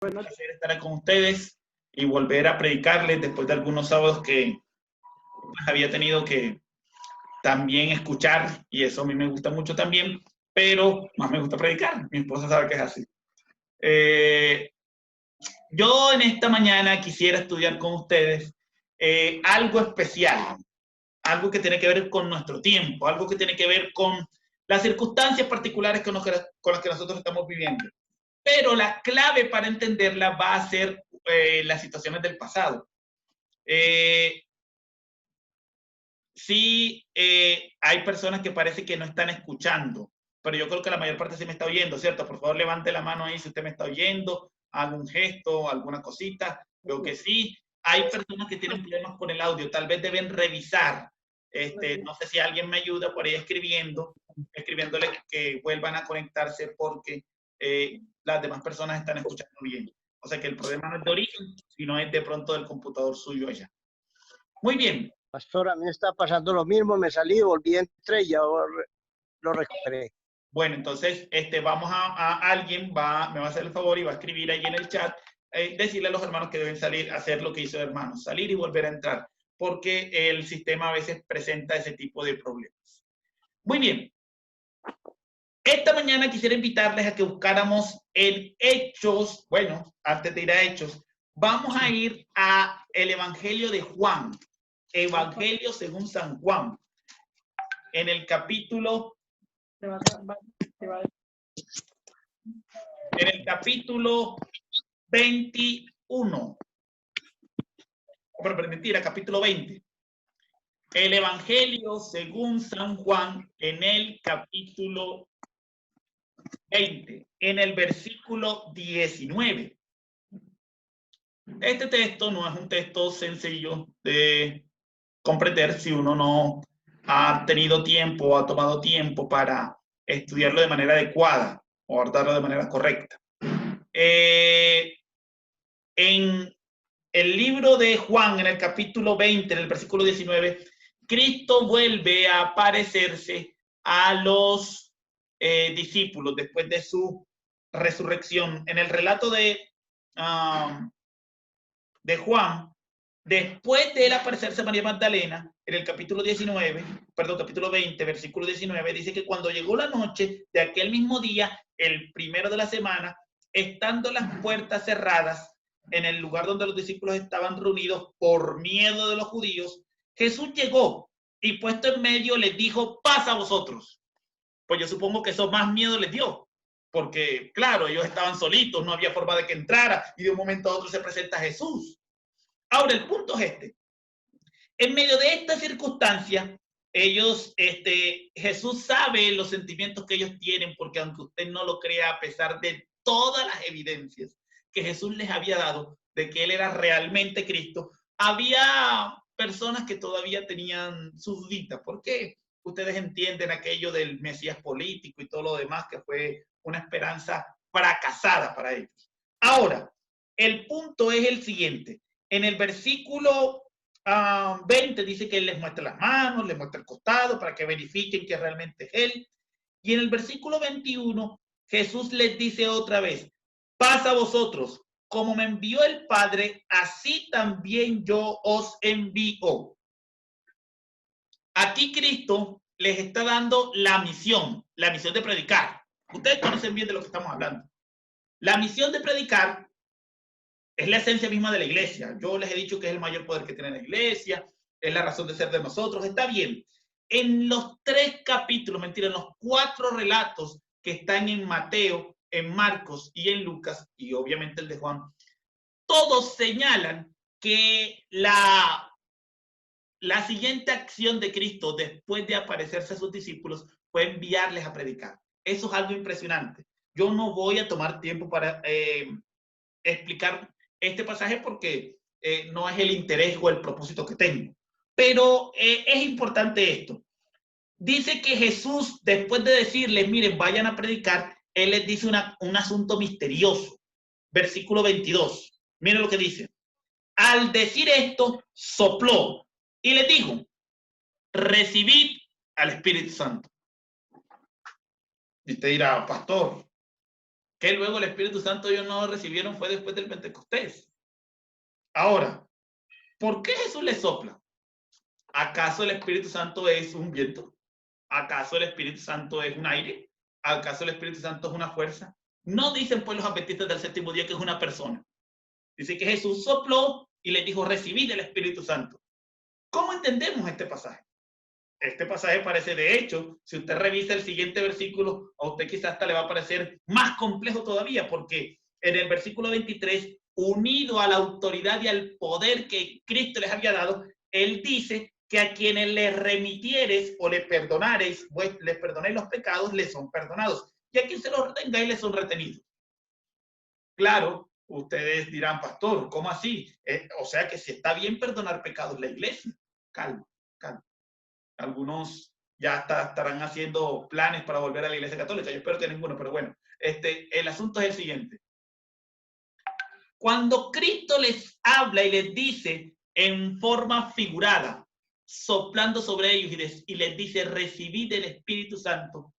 Un placer estar con ustedes y volver a predicarles después de algunos sábados que pues, había tenido que también escuchar, y eso a mí me gusta mucho también, pero más me gusta predicar. Mi esposa sabe que es así. Yo en esta mañana quisiera estudiar con ustedes algo especial, algo que tiene que ver con nuestro tiempo, algo que tiene que ver con las circunstancias particulares con las que nosotros estamos viviendo. Pero la clave para entenderla va a ser las situaciones del pasado. Sí, hay personas que parece que no están escuchando, pero yo creo que la mayor parte sí me está oyendo, ¿cierto? Por favor, levante la mano ahí si usted me está oyendo, haga un gesto, alguna cosita. Creo que sí. Hay personas que tienen problemas con el audio, tal vez deben revisar. No sé si alguien me ayuda por ahí escribiéndole que vuelvan a conectarse porque las demás personas están escuchando bien. O sea que el problema no es de origen, sino es de pronto del computador suyo allá. Muy bien. Pastor, a mí me está pasando lo mismo, me salí, volví, entré y ya lo recuperé. Bueno, entonces vamos alguien me va a hacer el favor y va a escribir ahí en el chat, decirle a los hermanos que deben salir, hacer lo que hizo el hermano, salir y volver a entrar, porque el sistema a veces presenta ese tipo de problemas. Muy bien. Esta mañana quisiera invitarles a que buscáramos en Hechos, bueno, antes de ir a Hechos, vamos a ir a el Evangelio de Juan, Evangelio según San Juan, en el capítulo 21. Pero mentira, capítulo 20. El Evangelio según San Juan en el capítulo 20, en el versículo 19. Este texto no es un texto sencillo de comprender si uno no ha tenido tiempo o ha tomado tiempo para estudiarlo de manera adecuada o abordarlo de manera correcta. En el libro de Juan, en el capítulo 20, en el versículo 19, Cristo vuelve a aparecerse a los discípulos después de su resurrección. En el relato de Juan, después de él aparecerse a María Magdalena, en el capítulo 20, versículo 19, dice que cuando llegó la noche de aquel mismo día, el primero de la semana, estando las puertas cerradas en el lugar donde los discípulos estaban reunidos por miedo de los judíos, Jesús llegó y puesto en medio les dijo, paz a vosotros. Pues yo supongo que eso más miedo les dio, porque claro, ellos estaban solitos, no había forma de que entrara y de un momento a otro se presenta Jesús. Ahora, el punto es este. En medio de esta circunstancia, Jesús sabe los sentimientos que ellos tienen, porque aunque usted no lo crea, a pesar de todas las evidencias que Jesús les había dado de que él era realmente Cristo, había personas que todavía tenían sus dudas. ¿Por qué? Ustedes entienden aquello del Mesías político y todo lo demás, que fue una esperanza fracasada para ellos. Ahora, el punto es el siguiente. En el versículo 20 dice que él les muestra las manos, les muestra el costado para que verifiquen que realmente es él. Y en el versículo 21, Jesús les dice otra vez, paz a vosotros, como me envió el Padre, así también yo os envío. Aquí Cristo les está dando la misión de predicar. Ustedes conocen bien de lo que estamos hablando. La misión de predicar es la esencia misma de la iglesia. Yo les he dicho que es el mayor poder que tiene la iglesia, es la razón de ser de nosotros, está bien. En los 3 capítulos, en los 4 relatos que están en Mateo, en Marcos y en Lucas, y obviamente el de Juan, todos señalan que la siguiente acción de Cristo después de aparecerse a sus discípulos fue enviarles a predicar. Eso es algo impresionante. Yo no voy a tomar tiempo para explicar este pasaje porque no es el interés o el propósito que tengo. Pero es importante esto. Dice que Jesús, después de decirles, miren, vayan a predicar, él les dice un asunto misterioso. Versículo 22. Miren lo que dice. Al decir esto, sopló y les dijo, recibid al Espíritu Santo. Y usted dirá, pastor, Que luego el Espíritu Santo ellos no lo recibieron fue después del Pentecostés. Ahora, ¿por qué Jesús les sopla? ¿Acaso el Espíritu Santo es un viento? ¿Acaso el Espíritu Santo es un aire? ¿Acaso el Espíritu Santo es una fuerza? No dicen pues los adventistas del séptimo día que es una persona. Dice que Jesús sopló y les dijo, recibid el Espíritu Santo. ¿Cómo entendemos este pasaje? Este pasaje parece, de hecho, si usted revisa el siguiente versículo, a usted quizás hasta le va a parecer más complejo todavía, porque en el versículo 23, unido a la autoridad y al poder que Cristo les había dado, él dice que a quienes les remitieres o les perdonares, pues les perdonéis los pecados, les son perdonados. Y a quien se los retengáis, les son retenidos. Claro, ustedes dirán, pastor, ¿cómo así? O sea que si está bien perdonar pecados la iglesia. Calma, calma. Algunos ya estarán haciendo planes para volver a la iglesia católica. Yo espero que ninguno, pero bueno, el asunto es el siguiente. Cuando Cristo les habla y les dice en forma figurada, soplando sobre ellos y les dice, recibid el Espíritu Santo,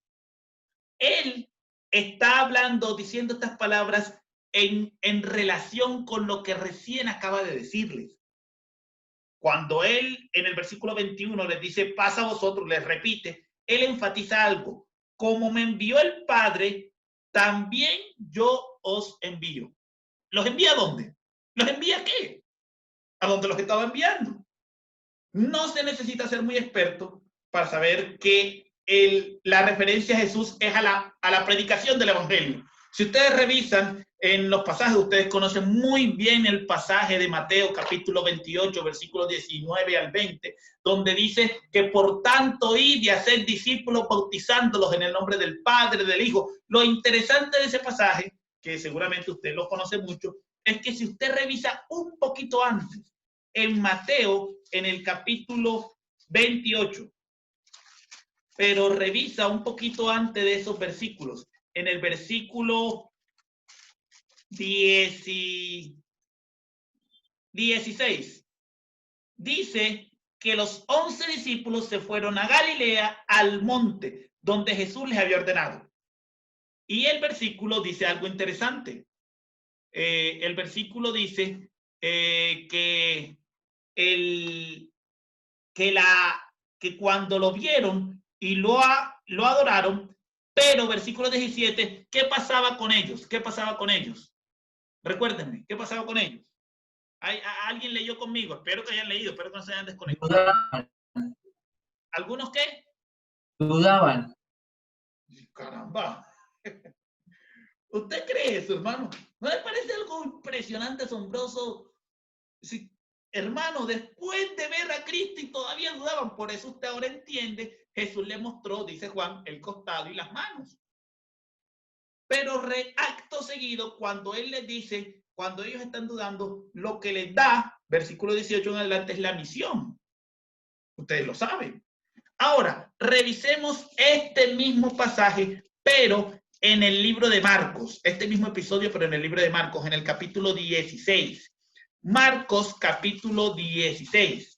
él está hablando, diciendo estas palabras en relación con lo que recién acaba de decirles. Cuando él en el versículo 21 les dice, pasa a vosotros, les repite, él enfatiza algo. Como me envió el Padre, también yo os envío. ¿Los envía a dónde? ¿Los envía a qué? ¿A dónde los estaba enviando? No se necesita ser muy experto para saber que la referencia a Jesús es a la predicación del Evangelio. Si ustedes revisan en los pasajes, ustedes conocen muy bien el pasaje de Mateo capítulo 28, versículos 19 al 20, donde dice que por tanto id y haced discípulos bautizándolos en el nombre del Padre, del Hijo. Lo interesante de ese pasaje, que seguramente usted lo conoce mucho, es que si usted revisa un poquito antes, en Mateo, en el capítulo 28, pero revisa un poquito antes de esos versículos, en el versículo 16, dice que los 11 discípulos se fueron a Galilea, al monte, donde Jesús les había ordenado. Y el versículo dice algo interesante. El versículo dice que cuando lo vieron y lo adoraron, pero versículo 17, ¿qué pasaba con ellos? ¿Qué pasaba con ellos? Recuérdenme, ¿qué pasaba con ellos? ¿Alguien leyó conmigo? Espero que hayan leído, espero que no se hayan desconectado. Dudaban. ¿Algunos qué? Dudaban. Caramba. ¿Usted cree eso, hermano? ¿No le parece algo impresionante, asombroso? Sí, hermano, después de ver a Cristo y todavía dudaban, por eso usted ahora entiende, Jesús le mostró, dice Juan, el costado y las manos. Pero acto seguido, cuando él les dice, cuando ellos están dudando, lo que les da, versículo 18 en adelante, es la misión. Ustedes lo saben. Ahora, revisemos este mismo pasaje, pero en el libro de Marcos, este mismo episodio, pero en el libro de Marcos, en el capítulo 16. Marcos, capítulo 16.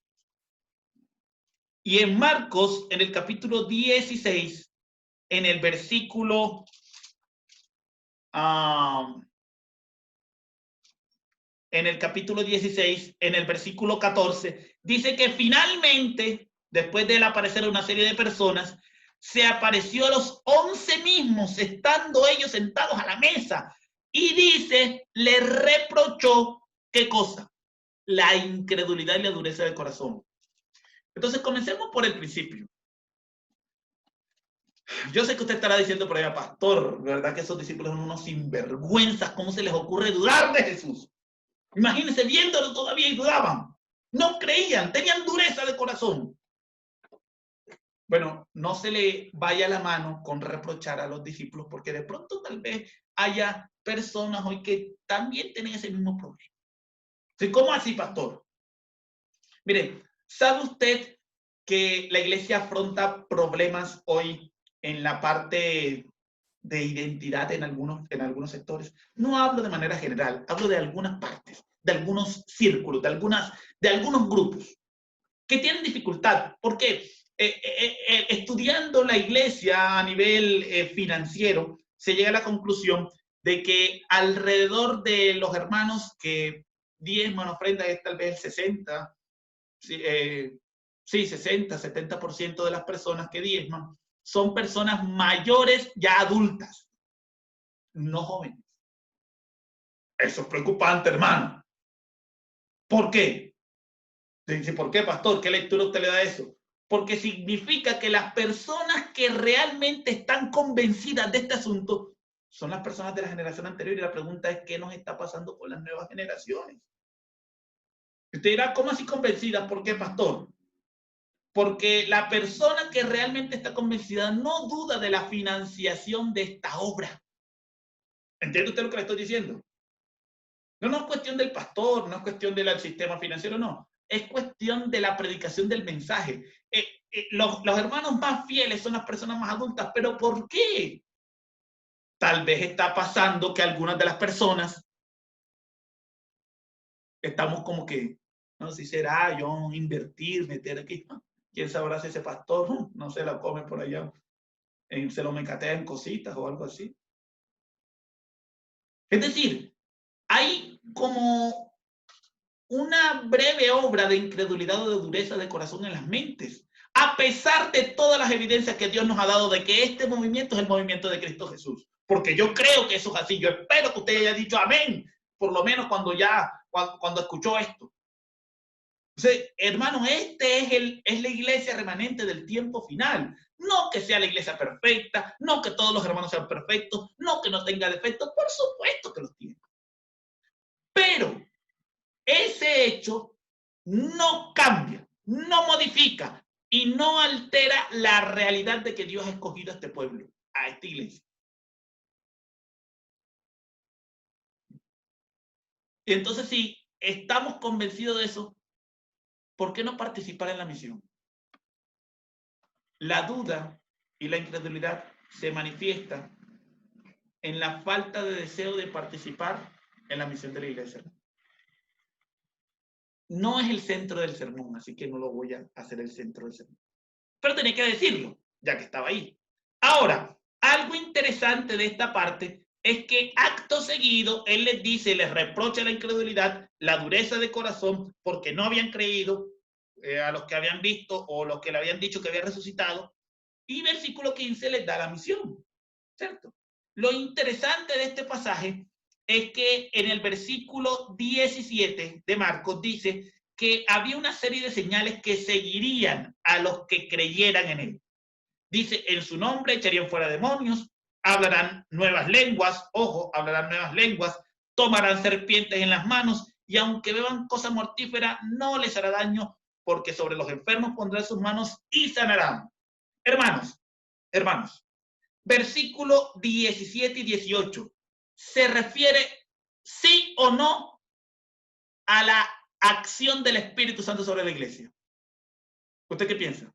Y en Marcos, en el capítulo 16, en el versículo en el capítulo 16, en el versículo 14, dice que finalmente, después de aparecer a una serie de personas, se apareció a los 11 mismos, estando ellos sentados a la mesa, y dice, le reprochó, ¿qué cosa? La incredulidad y la dureza del corazón. Entonces, comencemos por el principio. Yo sé que usted estará diciendo por allá, pastor, ¿verdad que esos discípulos son unos sinvergüenzas? ¿Cómo se les ocurre dudar de Jesús? Imagínense viéndolo todavía y dudaban. No creían, tenían dureza de corazón. Bueno, no se le vaya la mano con reprochar a los discípulos, porque de pronto tal vez haya personas hoy que también tienen ese mismo problema. ¿Sí? ¿Cómo así, pastor? Mire, ¿sabe usted que la iglesia afronta problemas hoy en la parte de identidad en algunos sectores? No hablo de manera general, hablo de algunas partes, de algunos círculos, de algunos grupos que tienen dificultad. ¿Por qué? Estudiando la iglesia a nivel financiero, se llega a la conclusión de que alrededor de los hermanos que diezman ofrendan es tal vez el 60, sí, 60, 70% de las personas que diezman son personas mayores ya adultas, no jóvenes. Eso es preocupante, hermano. ¿Por qué? Dice, ¿por qué, pastor? ¿Qué lectura usted le da a eso? Porque significa que las personas que realmente están convencidas de este asunto son las personas de la generación anterior, y la pregunta es, ¿qué nos está pasando con las nuevas generaciones? Usted dirá, ¿cómo así convencida? ¿Por qué, pastor? Porque la persona que realmente está convencida no duda de la financiación de esta obra. ¿Entiende usted lo que le estoy diciendo? No es cuestión del pastor, no es cuestión del sistema financiero, no. Es cuestión de la predicación del mensaje. Los hermanos más fieles son las personas más adultas, pero ¿por qué? Tal vez está pasando que algunas de las personas estamos como que, no sé si será yo invertir, meter aquí. ¿Quién sabrá si ese pastor no se la come por allá? Se lo mecatea en cositas o algo así. Es decir, hay como una breve obra de incredulidad o de dureza de corazón en las mentes, a pesar de todas las evidencias que Dios nos ha dado de que este movimiento es el movimiento de Cristo Jesús. Porque yo creo que eso es así. Yo espero que usted haya dicho amén, por lo menos cuando escuchó esto. Entonces, hermano, es la iglesia remanente del tiempo final. No que sea la iglesia perfecta, no que todos los hermanos sean perfectos, no que no tenga defectos, por supuesto que los tiene. Pero ese hecho no cambia, no modifica y no altera la realidad de que Dios ha escogido a este pueblo, a esta iglesia. Y entonces, si estamos convencidos de eso, ¿por qué no participar en la misión? La duda y la incredulidad se manifiesta en la falta de deseo de participar en la misión de la iglesia. No es el centro del sermón, así que no lo voy a hacer el centro del sermón. Pero tenía que decirlo, ya que estaba ahí. Ahora, algo interesante de esta parte es que acto seguido él les dice, les reprocha la incredulidad, la dureza de corazón, porque no habían creído a los que habían visto o los que le habían dicho que había resucitado. Y versículo 15 les da la misión, ¿cierto? Lo interesante de este pasaje es que en el versículo 17 de Marcos dice que había una serie de señales que seguirían a los que creyeran en él. Dice, en su nombre echarían fuera demonios, hablarán nuevas lenguas, ojo, hablarán nuevas lenguas, tomarán serpientes en las manos, y aunque beban cosa mortífera, no les hará daño, porque sobre los enfermos pondrán sus manos y sanarán. Hermanos, versículo 17 y 18, ¿se refiere sí o no a la acción del Espíritu Santo sobre la iglesia? ¿Usted qué piensa?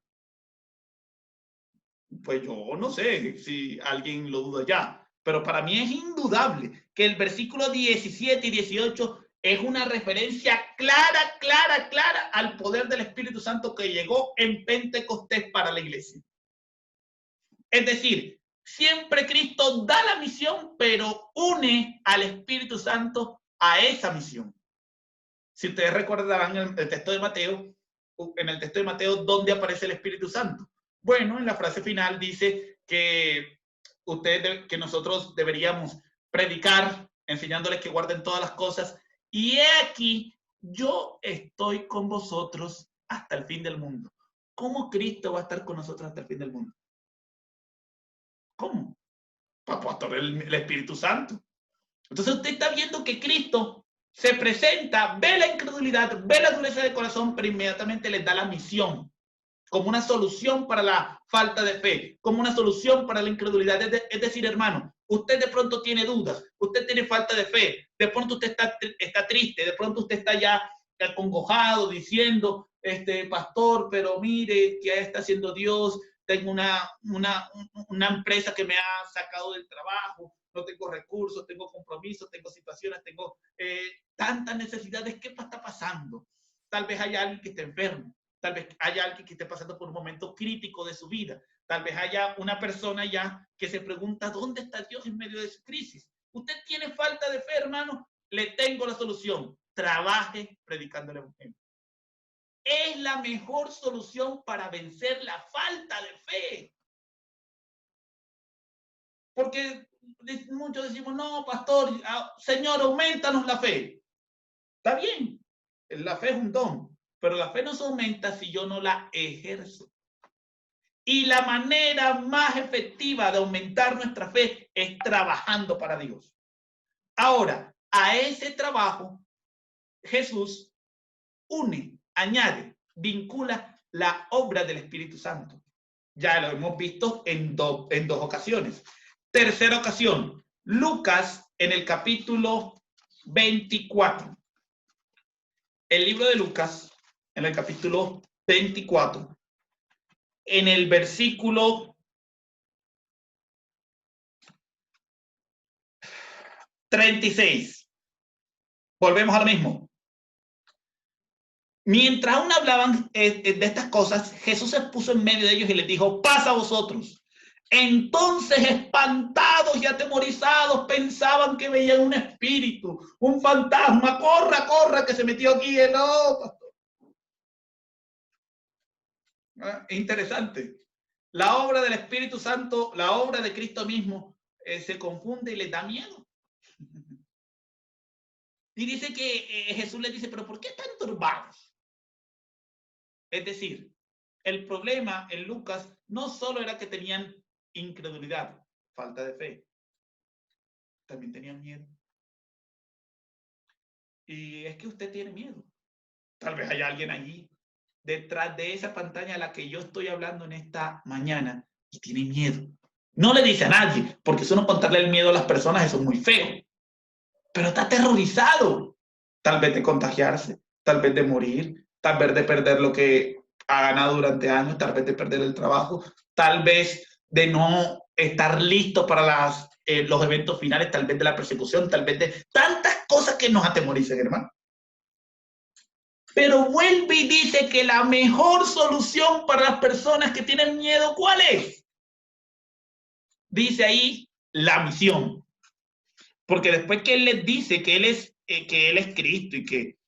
Pues yo no sé si alguien lo duda ya, pero para mí es indudable que el versículo 17 y 18 es una referencia clara al poder del Espíritu Santo que llegó en Pentecostés para la iglesia. Es decir, siempre Cristo da la misión, pero une al Espíritu Santo a esa misión. Si ustedes recordarán en el texto de Mateo, ¿dónde aparece el Espíritu Santo? Bueno, en la frase final dice que nosotros deberíamos predicar, enseñándoles que guarden todas las cosas. Y he aquí, yo estoy con vosotros hasta el fin del mundo. ¿Cómo Cristo va a estar con nosotros hasta el fin del mundo? ¿Cómo? Pastor, el Espíritu Santo. Entonces usted está viendo que Cristo se presenta, ve la incredulidad, ve la dureza de corazón, pero inmediatamente les da la misión como una solución para la falta de fe, como una solución para la incredulidad. Es decir, hermano, usted de pronto tiene dudas, usted tiene falta de fe, de pronto usted está triste, de pronto usted está ya acongojado diciendo, pastor, pero mire, ¿qué está haciendo Dios? Tengo una empresa que me ha sacado del trabajo, no tengo recursos, tengo compromisos, tengo situaciones, tengo tantas necesidades. ¿Qué está pasando? Tal vez haya alguien que esté enfermo, tal vez haya alguien que esté pasando por un momento crítico de su vida, tal vez haya una persona ya que se pregunta, ¿dónde está Dios en medio de su crisis? Usted tiene falta de fe, hermano, le tengo la solución. Trabaje predicando el evangelio. Es la mejor solución para vencer la falta de fe. Porque muchos decimos, no, pastor, Señor, aumentanos la fe. Está bien, la fe es un don, pero la fe no se aumenta si yo no la ejerzo. Y la manera más efectiva de aumentar nuestra fe es trabajando para Dios. Ahora, a ese trabajo, Jesús une, añade, vincula la obra del Espíritu Santo. Ya lo hemos visto en dos ocasiones. Tercera ocasión, Lucas en el capítulo 24. El libro de Lucas en el capítulo 24. En el versículo 36. Volvemos a lo mismo. Mientras aún hablaban de estas cosas, Jesús se puso en medio de ellos y les dijo, paz a vosotros. Entonces, espantados y atemorizados, pensaban que veían un espíritu, un fantasma. Corra, corra, que se metió aquí. No, pastor. Interesante. La obra del Espíritu Santo, la obra de Cristo mismo, se confunde y les da miedo. Y dice que Jesús les dice, pero ¿por qué están turbados? Es decir, el problema en Lucas no solo era que tenían incredulidad, falta de fe, también tenían miedo. Y es que usted tiene miedo. Tal vez haya alguien allí, detrás de esa pantalla a la que yo estoy hablando en esta mañana, y tiene miedo. No le dice a nadie, porque eso no contarle el miedo a las personas, eso es muy feo. Pero está aterrorizado, tal vez de contagiarse, tal vez de morir, tal vez de perder lo que ha ganado durante años, tal vez de perder el trabajo, tal vez de no estar listo para los eventos finales, tal vez de la persecución, tal vez de tantas cosas que nos atemorizan, hermano. Pero vuelve y dice que la mejor solución para las personas que tienen miedo, ¿cuál es? Dice ahí, la misión. Porque después que él les dice que él es Cristo y que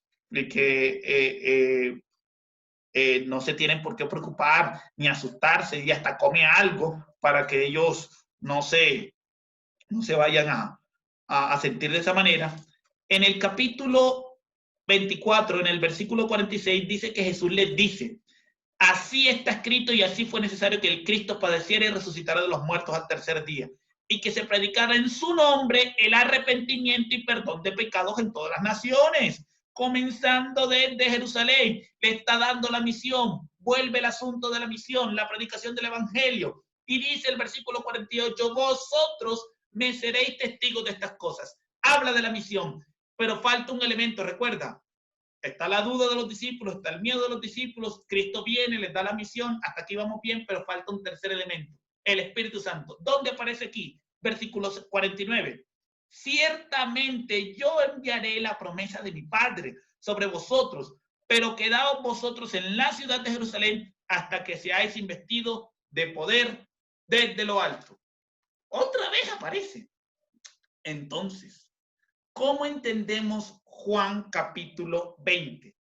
no se tienen por qué preocupar ni asustarse y hasta come algo para que ellos no se vayan a sentir de esa manera. En el capítulo 24, en el versículo 46, dice que Jesús les dice, así está escrito y así fue necesario que el Cristo padeciera y resucitara de los muertos al tercer día, y que se predicara en su nombre el arrepentimiento y perdón de pecados en todas las naciones, comenzando desde Jerusalén. Le está dando la misión, vuelve el asunto de la misión, la predicación del evangelio, y dice el versículo 48, vosotros me seréis testigos de estas cosas. Habla de la misión, pero falta un elemento, recuerda, está la duda de los discípulos, está el miedo de los discípulos, Cristo viene, les da la misión, hasta aquí vamos bien, pero falta un tercer elemento, el Espíritu Santo. ¿Dónde aparece aquí? Versículo 49. Ciertamente yo enviaré la promesa de mi Padre sobre vosotros, pero quedaos vosotros en la ciudad de Jerusalén hasta que seáis investidos de poder desde lo alto. Otra vez aparece. Entonces, ¿cómo entendemos Juan capítulo 20?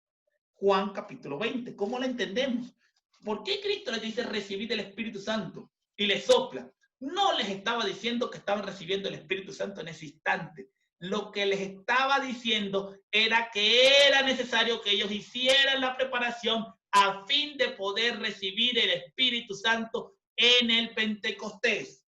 Juan capítulo 20, ¿cómo lo entendemos? ¿Por qué Cristo les dice recibid el Espíritu Santo y les sopla? No les estaba diciendo que estaban recibiendo el Espíritu Santo en ese instante. Lo que les estaba diciendo era que era necesario que ellos hicieran la preparación a fin de poder recibir el Espíritu Santo en el Pentecostés.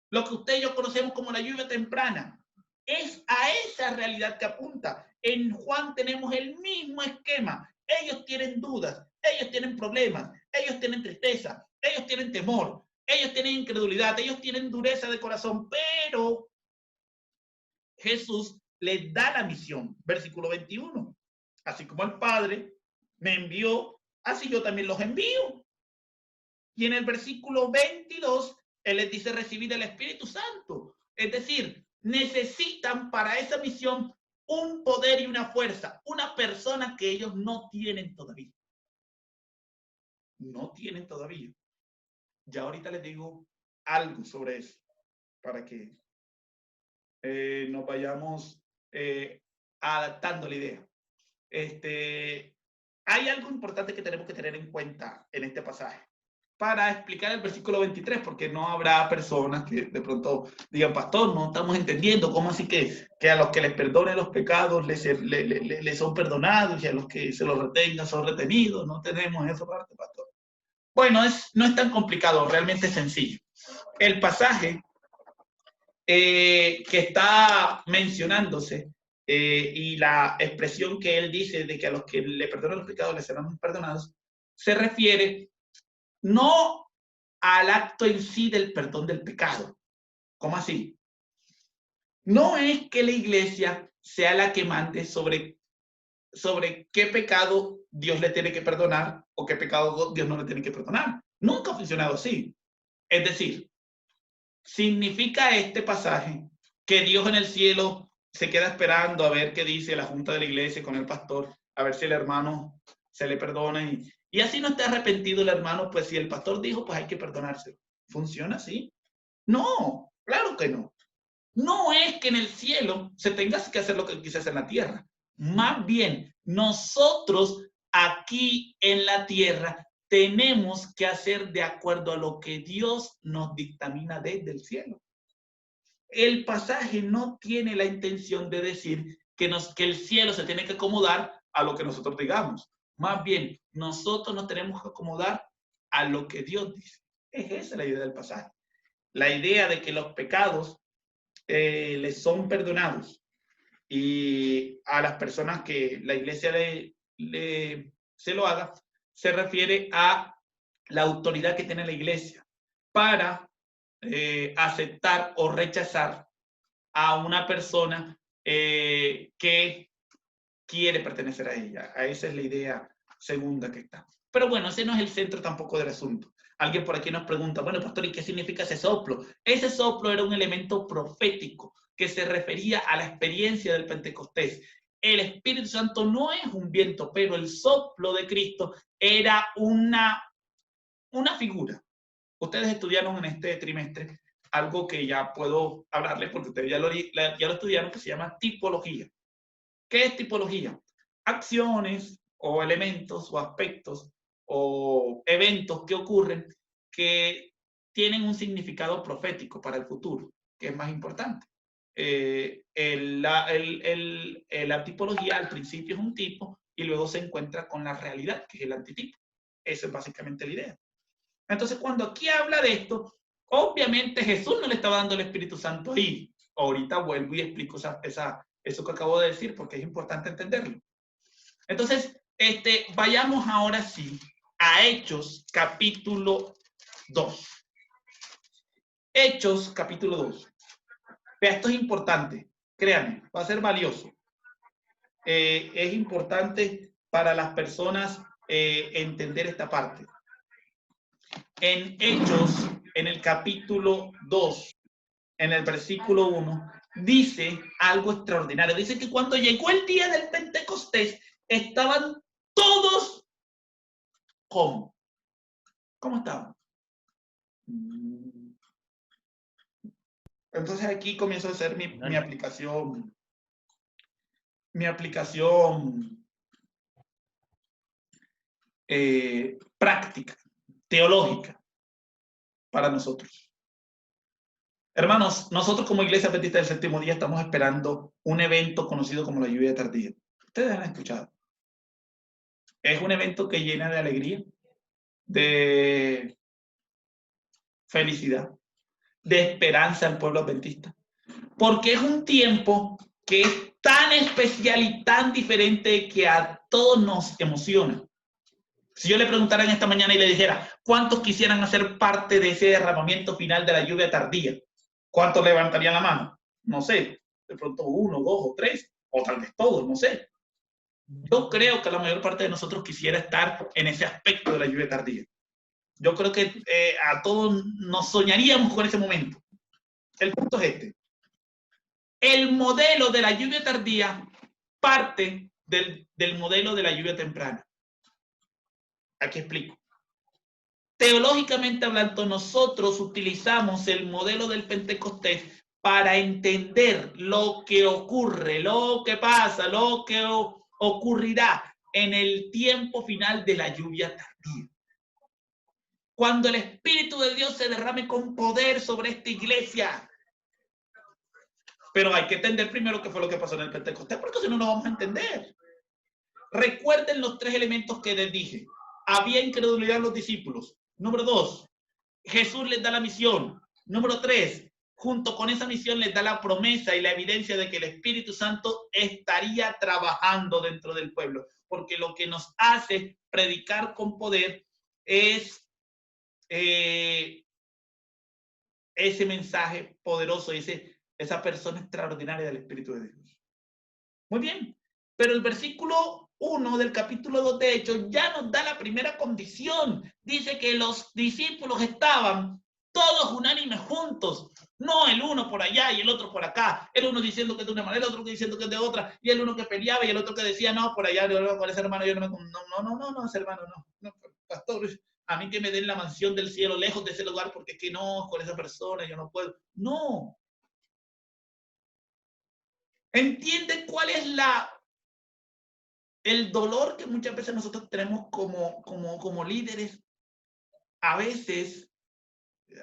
Lo que usted y yo conocemos como la lluvia temprana. Es a esa realidad que apunta. En Juan tenemos el mismo esquema. Ellos tienen dudas, ellos tienen problemas, ellos tienen tristeza, ellos tienen temor, ellos tienen incredulidad, ellos tienen dureza de corazón, pero Jesús les da la misión. Versículo 21. Así como el Padre me envió, así yo también los envío. Y en el versículo 22, Él les dice recibir el Espíritu Santo. Es decir, necesitan para esa misión un poder y una fuerza, una persona que ellos no tienen todavía. No tienen todavía. Ya ahorita les digo algo sobre eso, para que nos vayamos adaptando la idea. Hay algo importante que tenemos que tener en cuenta en este pasaje para explicar el versículo 23, porque no habrá personas que de pronto digan, pastor, no estamos entendiendo, ¿cómo así que a los que les perdone los pecados les son perdonados y a los que se los retengan son retenidos? No tenemos esa parte, pastor. Bueno, no es tan complicado, realmente es sencillo. El pasaje que está mencionándose y la expresión que él dice de que a los que le perdonan los pecados les serán perdonados, se refiere no al acto en sí del perdón del pecado. ¿Cómo así? No es que la iglesia sea la que mande sobre qué pecado Dios le tiene que perdonar o qué pecado Dios no le tiene que perdonar. Nunca ha funcionado así. Es decir, significa este pasaje que Dios en el cielo se queda esperando a ver qué dice la junta de la iglesia con el pastor, a ver si el hermano se le perdona y así no está arrepentido el hermano, pues si el pastor dijo, pues hay que perdonárselo. ¿Funciona así? No, claro que no. No es que en el cielo se tenga que hacer lo que quise hacer en la tierra. Más bien, nosotros aquí en la tierra tenemos que hacer de acuerdo a lo que Dios nos dictamina desde el cielo. El pasaje no tiene la intención de decir que el cielo se tiene que acomodar a lo que nosotros digamos. Más bien, nosotros nos tenemos que acomodar a lo que Dios dice. Es esa la idea del pasaje. La idea de que los pecados les son perdonados y a las personas que la iglesia se lo haga, se refiere a la autoridad que tiene la iglesia para aceptar o rechazar a una persona que quiere pertenecer a ella. A esa es la idea segunda que está. Pero bueno, ese no es el centro tampoco del asunto. Alguien por aquí nos pregunta, bueno, pastor, ¿y qué significa ese soplo? Ese soplo era un elemento profético que se refería a la experiencia del Pentecostés. El Espíritu Santo no es un viento, pero el soplo de Cristo era una figura. Ustedes estudiaron en este trimestre algo que ya puedo hablarles porque ustedes ya lo estudiaron, que se llama tipología. ¿Qué es tipología? Acciones o elementos o aspectos o eventos que ocurren que tienen un significado profético para el futuro, que es más importante. La tipología al principio es un tipo y luego se encuentra con la realidad, que es el antitipo. Esa es básicamente la idea. Entonces, cuando aquí habla de esto, obviamente Jesús no le estaba dando el Espíritu Santo ahí. Ahorita vuelvo y explico eso que acabo de decir, porque es importante entenderlo. Entonces, vayamos ahora sí a Hechos capítulo 2. Hechos capítulo 2. Vea, esto es importante, créanme, va a ser valioso. Es importante para las personas entender esta parte. En Hechos, en el capítulo 2, en el versículo 1, dice algo extraordinario. Dice que cuando llegó el día del Pentecostés, estaban todos, ¿cómo? ¿Cómo estaban? Entonces aquí comienzo a hacer mi aplicación. Mi aplicación práctica, teológica, para nosotros. Hermanos, nosotros como Iglesia Adventista del Séptimo Día estamos esperando un evento conocido como la lluvia tardía. Ustedes han escuchado. Es un evento que llena de alegría, de felicidad, de esperanza al pueblo adventista. Porque es un tiempo que es tan especial y tan diferente que a todos nos emociona. Si yo le preguntara en esta mañana y le dijera, ¿cuántos quisieran hacer parte de ese derramamiento final de la lluvia tardía? ¿Cuántos levantarían la mano? No sé, de pronto 1, 2 o 3, o tal vez todos, no sé. Yo creo que la mayor parte de nosotros quisiera estar en ese aspecto de la lluvia tardía. Yo creo que a todos nos soñaríamos con ese momento. El punto es este. El modelo de la lluvia tardía parte del modelo de la lluvia temprana. Aquí explico. Teológicamente hablando, nosotros utilizamos el modelo del Pentecostés para entender lo que ocurre, lo que pasa, lo que ocurrirá en el tiempo final de la lluvia tardía. Cuando el Espíritu de Dios se derrame con poder sobre esta iglesia. Pero hay que entender primero qué fue lo que pasó en el Pentecostés, porque si no, no vamos a entender. Recuerden los 3 elementos que les dije. Había incredulidad en los discípulos. Número 2, Jesús les da la misión. Número 3, junto con esa misión les da la promesa y la evidencia de que el Espíritu Santo estaría trabajando dentro del pueblo. Porque lo que nos hace predicar con poder es ese mensaje poderoso, esa persona extraordinaria del Espíritu de Dios. Muy bien, pero el versículo 1 del capítulo 2 de Hechos ya nos da la primera condición. Dice que los discípulos estaban todos unánimes juntos, no el uno por allá y el otro por acá, el uno diciendo que es de una manera, el otro diciendo que es de otra, y el uno que peleaba y el otro que decía, no, por allá, con ese hermano yo no me... No, ese hermano no, pastor, a mí que me den la mansión del cielo lejos de ese lugar, porque es que no, con esa persona yo no puedo. No. ¿Entienden cuál es el dolor que muchas veces nosotros tenemos como líderes? A veces,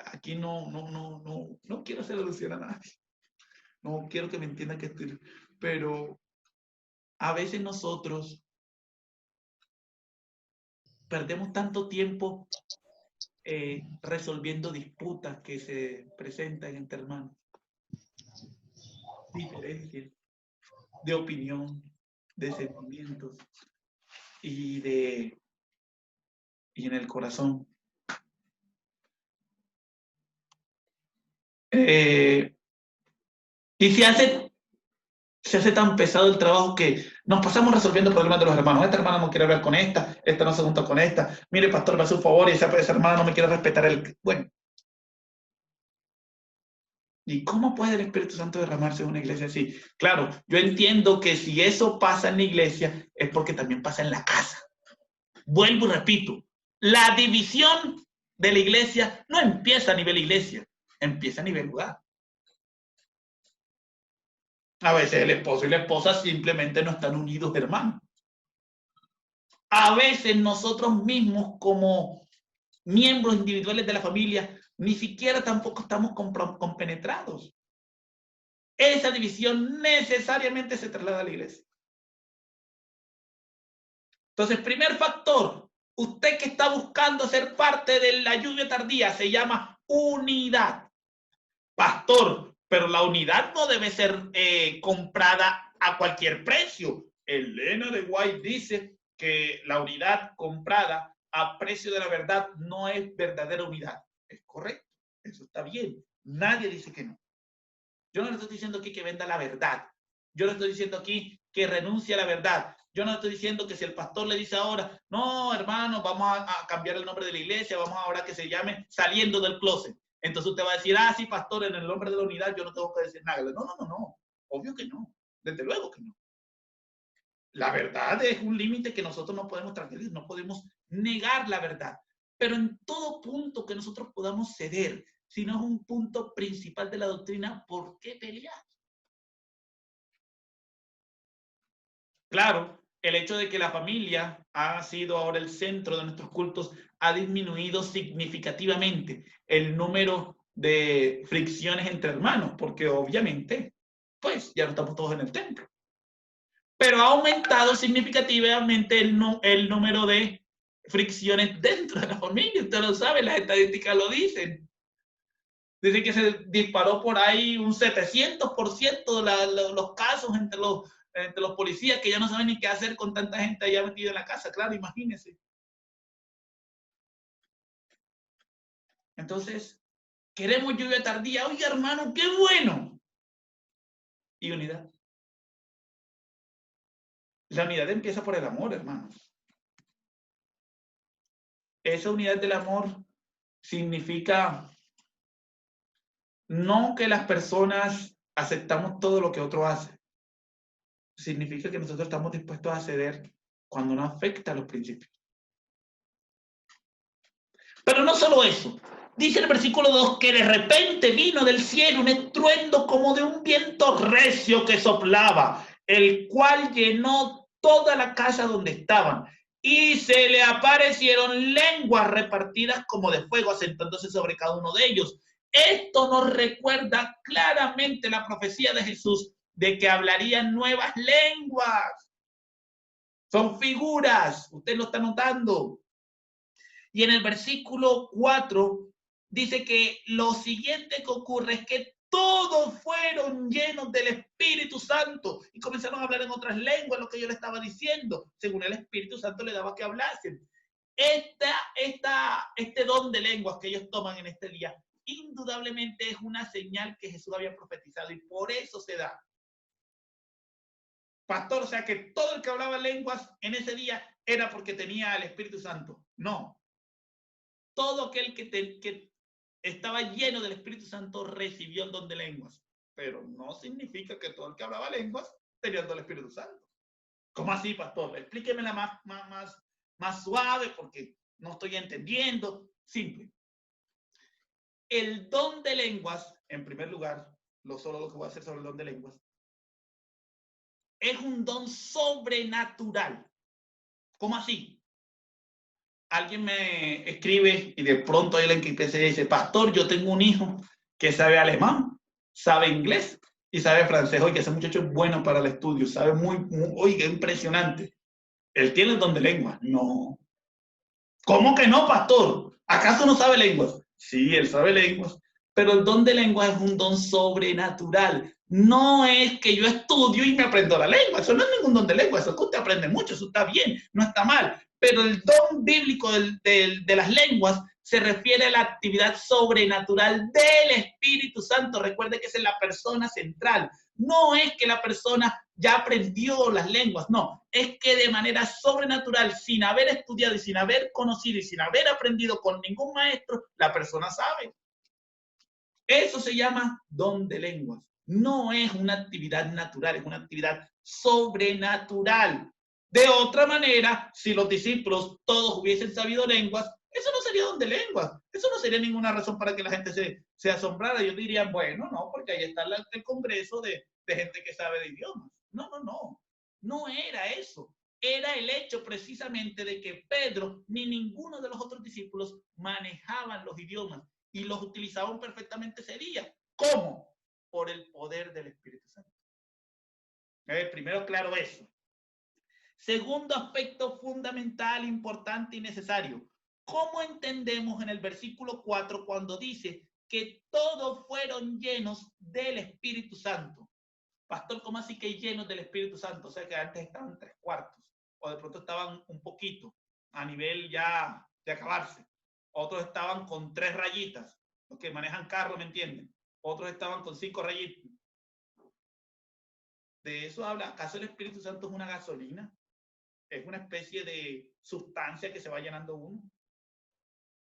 aquí no quiero hacer alusión a nadie. No quiero que me entiendan que estoy... Pero a veces nosotros perdemos tanto tiempo resolviendo disputas que se presentan entre hermanos. Diferencias de opinión, de sentimientos y en el corazón. Y se hace tan pesado el trabajo que nos pasamos resolviendo problemas de los hermanos. Esta hermana no quiere hablar con esta no se junta con esta. Mire, pastor, me hace un favor y esa hermana no me quiere respetar el... Bueno. ¿Y cómo puede el Espíritu Santo derramarse en una iglesia así? Claro, yo entiendo que si eso pasa en la iglesia es porque también pasa en la casa. Vuelvo y repito, la división de la iglesia no empieza a nivel iglesia, empieza a nivel lugar. A veces el esposo y la esposa simplemente no están unidos, hermanos. A veces nosotros mismos como miembros individuales de la familia ni siquiera tampoco estamos compenetrados. Esa división necesariamente se traslada a la iglesia. Entonces, primer factor, usted que está buscando ser parte de la lluvia tardía, se llama unidad. Pastor, pero la unidad no debe ser comprada a cualquier precio. Elena de White dice que la unidad comprada a precio de la verdad no es verdadera unidad. Es correcto, eso está bien. Nadie dice que no. Yo no le estoy diciendo aquí que venda la verdad. Yo le estoy diciendo aquí que renuncie a la verdad. Yo no estoy diciendo que si el pastor le dice ahora, no, hermano, vamos a cambiar el nombre de la iglesia, vamos ahora que se llame Saliendo del Closet. Entonces usted va a decir, sí, pastor, en el nombre de la unidad yo no tengo que decir nada. No. Obvio que no. Desde luego que no. La verdad es un límite que nosotros no podemos transgredir, no podemos negar la verdad. Pero en todo punto que nosotros podamos ceder, si no es un punto principal de la doctrina, ¿por qué pelear? Claro, el hecho de que la familia ha sido ahora el centro de nuestros cultos ha disminuido significativamente el número de fricciones entre hermanos, porque obviamente, pues ya no estamos todos en el templo. Pero ha aumentado significativamente el número de fricciones dentro de la familia. Usted lo sabe, las estadísticas lo dicen. Dicen que se disparó por ahí un 700% los casos entre los policías que ya no saben ni qué hacer con tanta gente allá metida en la casa. Claro, imagínense. Entonces, queremos lluvia tardía. Oye, hermano, qué bueno. Y unidad. La unidad empieza por el amor, hermanos. Esa unidad del amor significa no que las personas aceptamos todo lo que otro hace. Significa que nosotros estamos dispuestos a ceder cuando no afecta a los principios. Pero no solo eso. Dice el versículo 2 que de repente vino del cielo un estruendo como de un viento recio que soplaba, el cual llenó toda la casa donde estaban. Y se le aparecieron lenguas repartidas como de fuego, asentándose sobre cada uno de ellos. Esto nos recuerda claramente la profecía de Jesús de que hablarían nuevas lenguas. Son figuras, usted lo está notando. Y en el versículo 4 dice que lo siguiente que ocurre es que todos fueron llenos del Espíritu Santo y comenzaron a hablar en otras lenguas, lo que yo le estaba diciendo, según el Espíritu Santo le daba que hablasen. Este don de lenguas que ellos toman en este día, indudablemente es una señal que Jesús había profetizado y por eso se da. Pastor, o sea que todo el que hablaba lenguas en ese día era porque tenía el Espíritu Santo. No. Todo aquel que estaba lleno del Espíritu Santo recibió el don de lenguas. Pero no significa que todo el que hablaba lenguas tenía el don del Espíritu Santo. ¿Cómo así, pastor? Explíquemela más suave porque no estoy entendiendo. Simple. El don de lenguas, en primer lugar, solo lo que voy a hacer sobre el don de lenguas, es un don sobrenatural. ¿Cómo así? Alguien me escribe y de pronto hay alguien que empieza y dice, pastor, yo tengo un hijo que sabe alemán, sabe inglés y sabe francés. Oiga, ese muchacho es bueno para el estudio, sabe muy oiga, impresionante. ¿Él tiene el don de lengua? No. ¿Cómo que no, pastor? ¿Acaso no sabe lenguas? Sí, él sabe lenguas, pero el don de lengua es un don sobrenatural. No es que yo estudio y me aprendo la lengua, eso no es ningún don de lengua, eso es que usted aprende mucho, eso está bien, no está mal, pero el don bíblico de las lenguas se refiere a la actividad sobrenatural del Espíritu Santo. Recuerde que esa es la persona central. No es que la persona ya aprendió las lenguas, no, es que de manera sobrenatural, sin haber estudiado y sin haber conocido y sin haber aprendido con ningún maestro, la persona sabe. Eso se llama don de lenguas. No es una actividad natural, es una actividad sobrenatural. De otra manera, si los discípulos todos hubiesen sabido lenguas, eso no sería don de lenguas. Eso no sería ninguna razón para que la gente se asombrara. Ellos dirían, bueno, no, porque ahí está el congreso de gente que sabe de idiomas. No. No era eso. Era el hecho precisamente de que Pedro ni ninguno de los otros discípulos manejaban los idiomas y los utilizaban perfectamente ese día. ¿Cómo? Por el poder del Espíritu Santo. Primero, claro eso. Segundo aspecto fundamental, importante y necesario. ¿Cómo entendemos en el versículo 4 cuando dice que todos fueron llenos del Espíritu Santo? Pastor, ¿cómo así que llenos del Espíritu Santo? O sea que antes estaban 3/4 o de pronto estaban un poquito a nivel ya de acabarse. Otros estaban con 3 rayitas. Los que manejan carro, ¿me entienden? Otros estaban con 5 rayitas. ¿De eso habla? ¿Acaso el Espíritu Santo es una gasolina? ¿Es una especie de sustancia que se va llenando uno?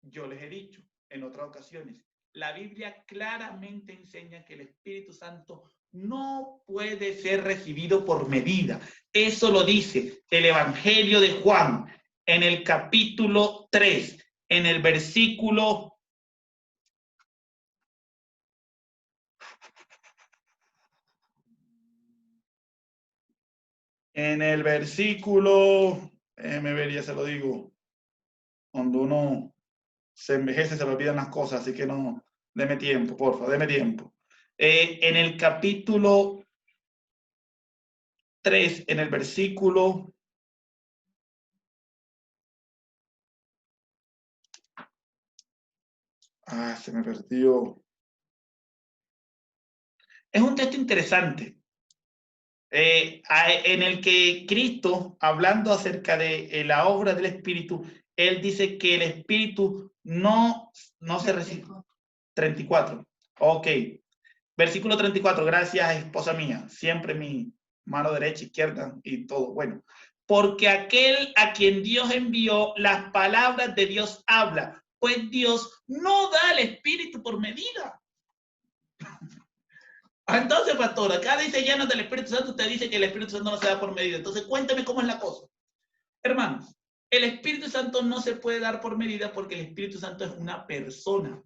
Yo les he dicho en otras ocasiones, la Biblia claramente enseña que el Espíritu Santo no puede ser recibido por medida. Eso lo dice el Evangelio de Juan en el capítulo 3, en el versículo ya se lo digo, cuando uno se envejece se le olvidan las cosas, así que no, deme tiempo, por favor, deme tiempo. En el capítulo 3, en el versículo se me perdió. Es un texto interesante en el que Cristo, hablando acerca de la obra del Espíritu, él dice que el Espíritu no se recibe. 34. Ok. Versículo 34. Gracias, esposa mía. Siempre mi mano derecha, izquierda y todo. Bueno. Porque aquel a quien Dios envió, las palabras de Dios habla. Pues Dios no da el Espíritu por medida. Entonces, pastor, acá dice llenos del Espíritu Santo, usted dice que el Espíritu Santo no se da por medida. Entonces, cuénteme cómo es la cosa. Hermanos, El Espíritu Santo no se puede dar por medida porque el Espíritu Santo es una persona.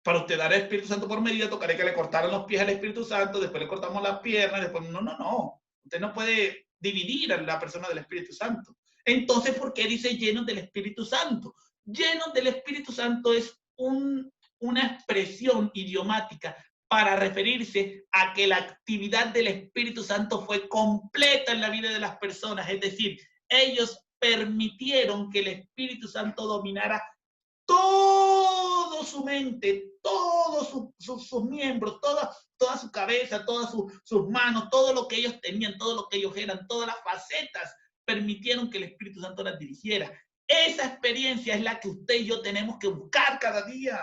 Para usted dar el Espíritu Santo por medida, tocaría que le cortaran los pies al Espíritu Santo, después le cortamos las piernas, después no. Usted no puede dividir a la persona del Espíritu Santo. Entonces, ¿por qué dice llenos del Espíritu Santo? Llenos del Espíritu Santo es una expresión idiomática para referirse a que la actividad del Espíritu Santo fue completa en la vida de las personas. Es decir, ellos permitieron que el Espíritu Santo dominara todo su mente, todos sus miembros, toda su cabeza, todas sus manos, todo lo que ellos tenían, todo lo que ellos eran, todas las facetas, permitieron que el Espíritu Santo las dirigiera. Esa experiencia es la que usted y yo tenemos que buscar cada día.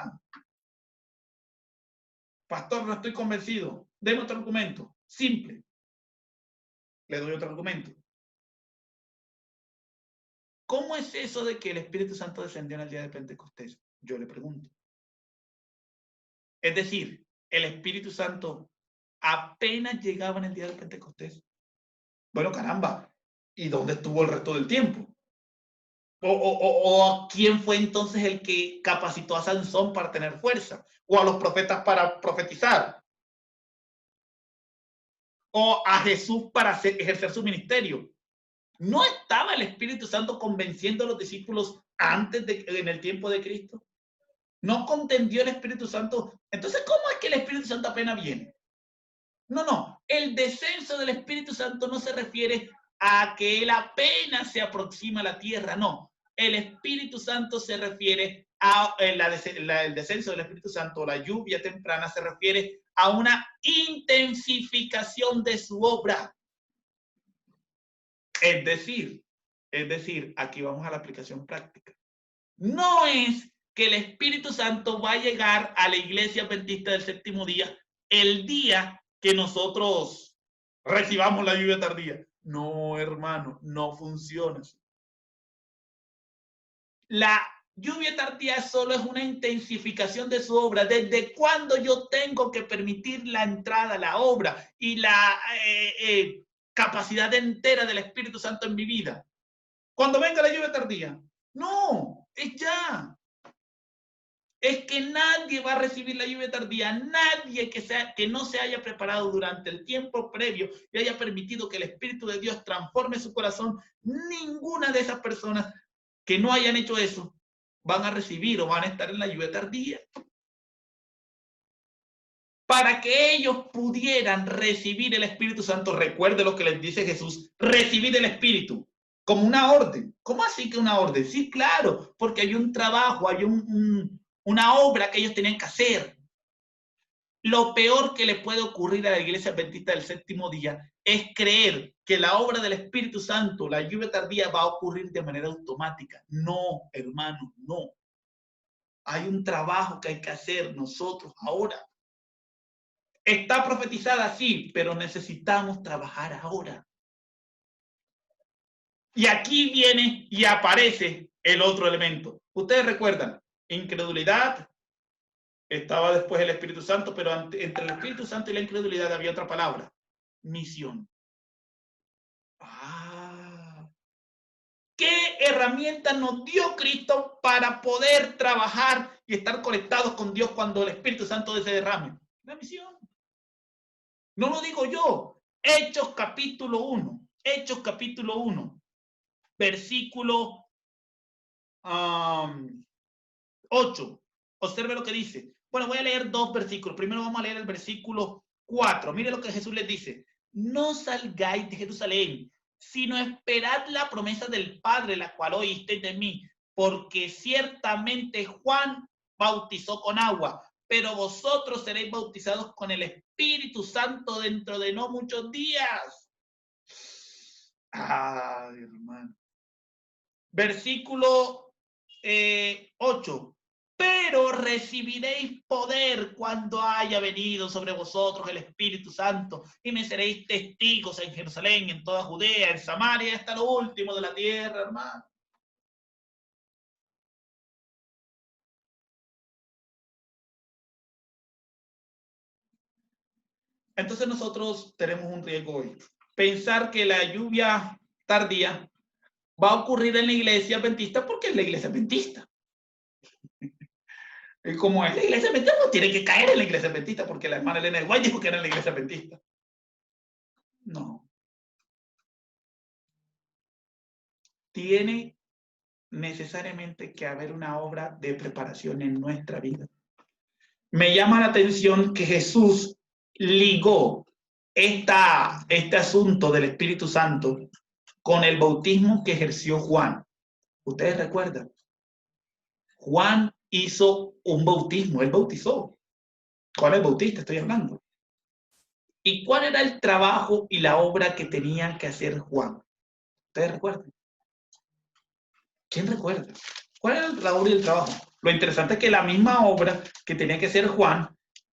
Pastor, no estoy convencido. Deme otro argumento. Simple. Le doy otro argumento. ¿Cómo es eso de que el Espíritu Santo descendió en el día de Pentecostés? Yo le pregunto. Es decir, el Espíritu Santo apenas llegaba en el día de Pentecostés. Bueno, caramba, ¿y dónde estuvo el resto del tiempo? ¿O quién fue entonces el que capacitó a Sansón para tener fuerza? ¿O a los profetas para profetizar? ¿O a Jesús para ejercer su ministerio? ¿No estaba el Espíritu Santo convenciendo a los discípulos en el tiempo de Cristo? ¿No contendió el Espíritu Santo? Entonces, ¿cómo es que el Espíritu Santo apenas viene? No. El descenso del Espíritu Santo no se refiere a que él apenas se aproxima a la tierra, no. El Espíritu Santo se refiere a el descenso del Espíritu Santo, la lluvia temprana, se refiere a una intensificación de su obra. Es decir, aquí vamos a la aplicación práctica. No es que el Espíritu Santo va a llegar a la iglesia adventista del séptimo día el día que nosotros recibamos la lluvia tardía. No, hermano, no funciona así. La lluvia tardía solo es una intensificación de su obra. ¿Desde cuándo yo tengo que permitir la entrada, la obra y la capacidad entera del Espíritu Santo en mi vida? Cuando venga la lluvia tardía. No, es ya. Es que nadie va a recibir la lluvia tardía, nadie que no se haya preparado durante el tiempo previo y haya permitido que el Espíritu de Dios transforme su corazón, ninguna de esas personas que no hayan hecho eso van a recibir o van a estar en la lluvia tardía. Para que ellos pudieran recibir el Espíritu Santo, recuerde lo que les dice Jesús, recibir el Espíritu como una orden. ¿Cómo así que una orden? Sí, claro, porque hay un trabajo, hay una obra que ellos tenían que hacer. Lo peor que le puede ocurrir a la iglesia adventista del séptimo día es creer que la obra del Espíritu Santo, la lluvia tardía, va a ocurrir de manera automática. No, hermano, no. Hay un trabajo que hay que hacer nosotros ahora. Está profetizada, sí, pero necesitamos trabajar ahora. Y aquí viene y aparece el otro elemento. Ustedes recuerdan, incredulidad, estaba después el Espíritu Santo, pero entre el Espíritu Santo y la incredulidad había otra palabra, misión. ¿Qué herramienta nos dio Cristo para poder trabajar y estar conectados con Dios cuando el Espíritu Santo se derrame? La misión. No lo digo yo. Hechos capítulo 1. Hechos capítulo 1. Versículo 8. Observe lo que dice. Bueno, voy a leer dos versículos. Primero vamos a leer el versículo 4. Mire lo que Jesús les dice. No salgáis de Jerusalén, sino esperad la promesa del Padre, la cual oísteis de mí, porque ciertamente Juan bautizó con agua, pero vosotros seréis bautizados con el Espíritu Santo dentro de no muchos días. Ay, hermano. Versículo 8. Pero recibiréis poder cuando haya venido sobre vosotros el Espíritu Santo y me seréis testigos en Jerusalén, en toda Judea, en Samaria, hasta lo último de la tierra, hermano. Entonces nosotros tenemos un riesgo hoy. Pensar que la lluvia tardía va a ocurrir en la iglesia adventista porque es la iglesia adventista. Y como es la iglesia adventista, pues tiene que caer en la iglesia adventista porque la hermana Elena de White dijo que era en la iglesia adventista. No. Tiene necesariamente que haber una obra de preparación en nuestra vida. Me llama la atención que Jesús ligó este asunto del Espíritu Santo con el bautismo que ejerció Juan. ¿Ustedes recuerdan? Juan hizo un bautismo, él bautizó. ¿Cuál es el bautista? Estoy hablando. ¿Y cuál era el trabajo y la obra que tenía que hacer Juan? ¿Ustedes recuerdan? ¿Quién recuerda? ¿Cuál era la obra y el trabajo? Lo interesante es que la misma obra que tenía que hacer Juan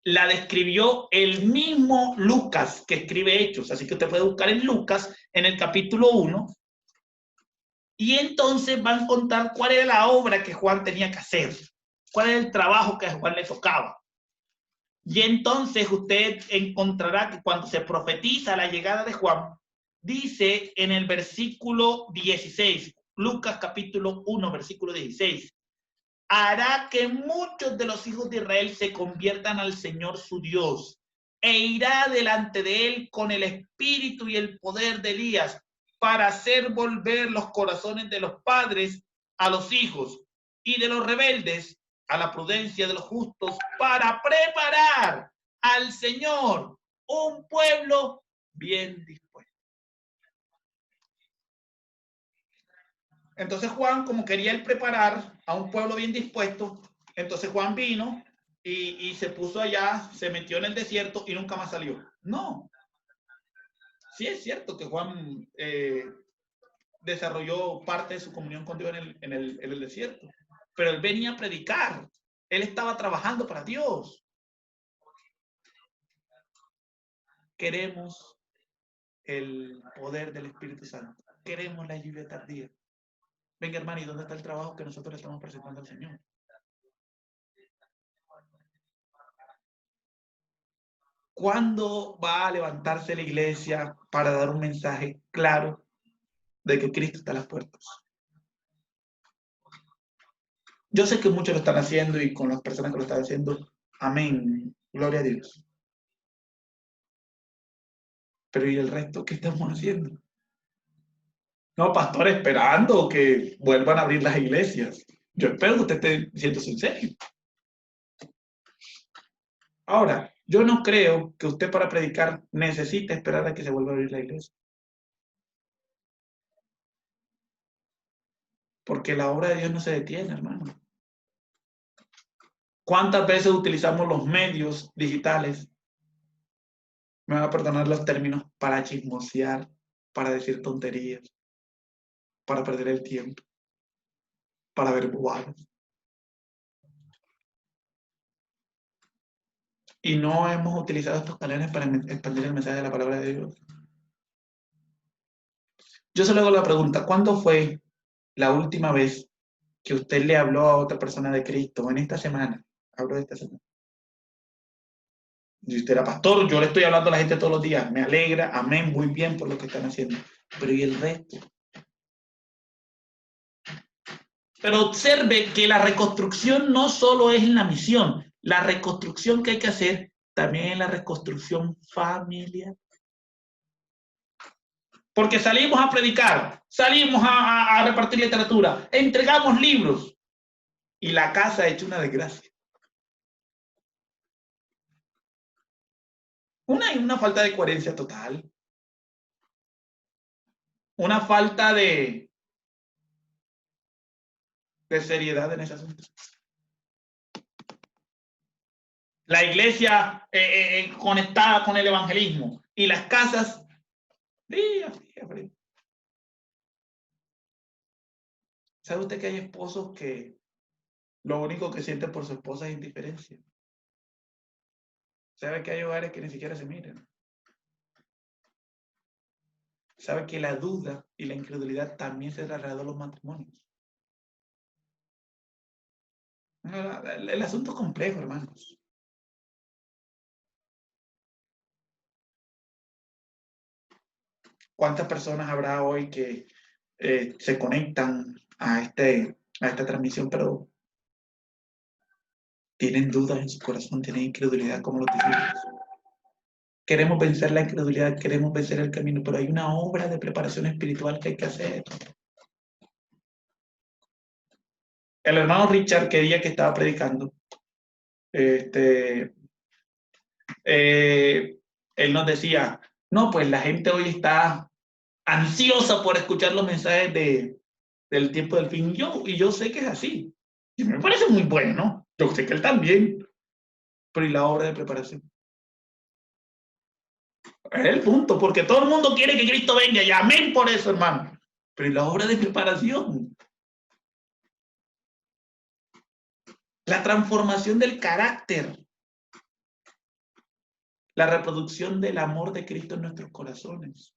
la describió el mismo Lucas que escribe Hechos. Así que usted puede buscar en Lucas, en el capítulo 1, y entonces van a contar cuál era la obra que Juan tenía que hacer, cuál era el trabajo que a Juan le tocaba. Y entonces usted encontrará que cuando se profetiza la llegada de Juan, dice en el versículo 16, Lucas capítulo 1, versículo 16, hará que muchos de los hijos de Israel se conviertan al Señor su Dios, e irá delante de él con el espíritu y el poder de Elías, para hacer volver los corazones de los padres a los hijos, y de los rebeldes a la prudencia de los justos, para preparar al Señor un pueblo bien dispuesto. Entonces Juan, como quería él preparar a un pueblo bien dispuesto, entonces Juan vino y se puso allá, se metió en el desierto y nunca más salió. No. Sí es cierto que Juan desarrolló parte de su comunión con Dios en el desierto, pero él venía a predicar. Él estaba trabajando para Dios. Queremos el poder del Espíritu Santo. Queremos la lluvia tardía. Venga, hermano, ¿y dónde está el trabajo que nosotros le estamos presentando al Señor? ¿Cuándo va a levantarse la iglesia para dar un mensaje claro de que Cristo está a las puertas? Yo sé que muchos lo están haciendo y con las personas que lo están haciendo, amén, gloria a Dios. Pero ¿y el resto qué estamos haciendo? No, pastor, esperando que vuelvan a abrir las iglesias. Yo espero que usted esté diciéndose en serio. Ahora, yo no creo que usted para predicar necesite esperar a que se vuelva a abrir la iglesia. Porque la obra de Dios no se detiene, hermano. ¿Cuántas veces utilizamos los medios digitales? Me va a perdonar los términos, para chismosear, para decir tonterías, para perder el tiempo, para ver bobadas. Y no hemos utilizado estos canales para expandir el mensaje de la palabra de Dios. Yo solo hago la pregunta, ¿cuándo fue la última vez que usted le habló a otra persona de Cristo? En esta semana. Hablo de esta semana. Si usted era pastor, yo le estoy hablando a la gente todos los días. Me alegra, amén, muy bien por lo que están haciendo. Pero ¿y el resto? Pero observe que la reconstrucción no solo es en la misión. La reconstrucción que hay que hacer también es la reconstrucción familiar. Porque salimos a predicar, salimos a repartir literatura, entregamos libros y la casa ha hecho una desgracia. Una falta de coherencia total. Una falta de seriedad en ese asunto. La iglesia conectada con el evangelismo y las casas frías. ¿Sabe usted que hay esposos que lo único que sienten por su esposa es indiferencia? ¿Sabe que hay hogares que ni siquiera se miran? ¿Sabe que la duda y la incredulidad también se alrededor de los matrimonios? El asunto es complejo, hermanos. ¿Cuántas personas habrá hoy que se conectan a esta transmisión, pero tienen dudas en su corazón, tienen incredulidad como los discípulos. Queremos vencer la incredulidad, queremos vencer el camino, pero hay una obra de preparación espiritual que hay que hacer. El hermano Richard, que día que estaba predicando, él nos decía, no, pues la gente hoy está ansiosa por escuchar los mensajes del tiempo del fin. Y yo sé que es así. Y me parece muy bueno. Yo sé que él también. Pero ¿y la obra de preparación? Es el punto, porque todo el mundo quiere que Cristo venga, y amén por eso, hermano. Pero ¿y la obra de preparación? La transformación del carácter. La reproducción del amor de Cristo en nuestros corazones.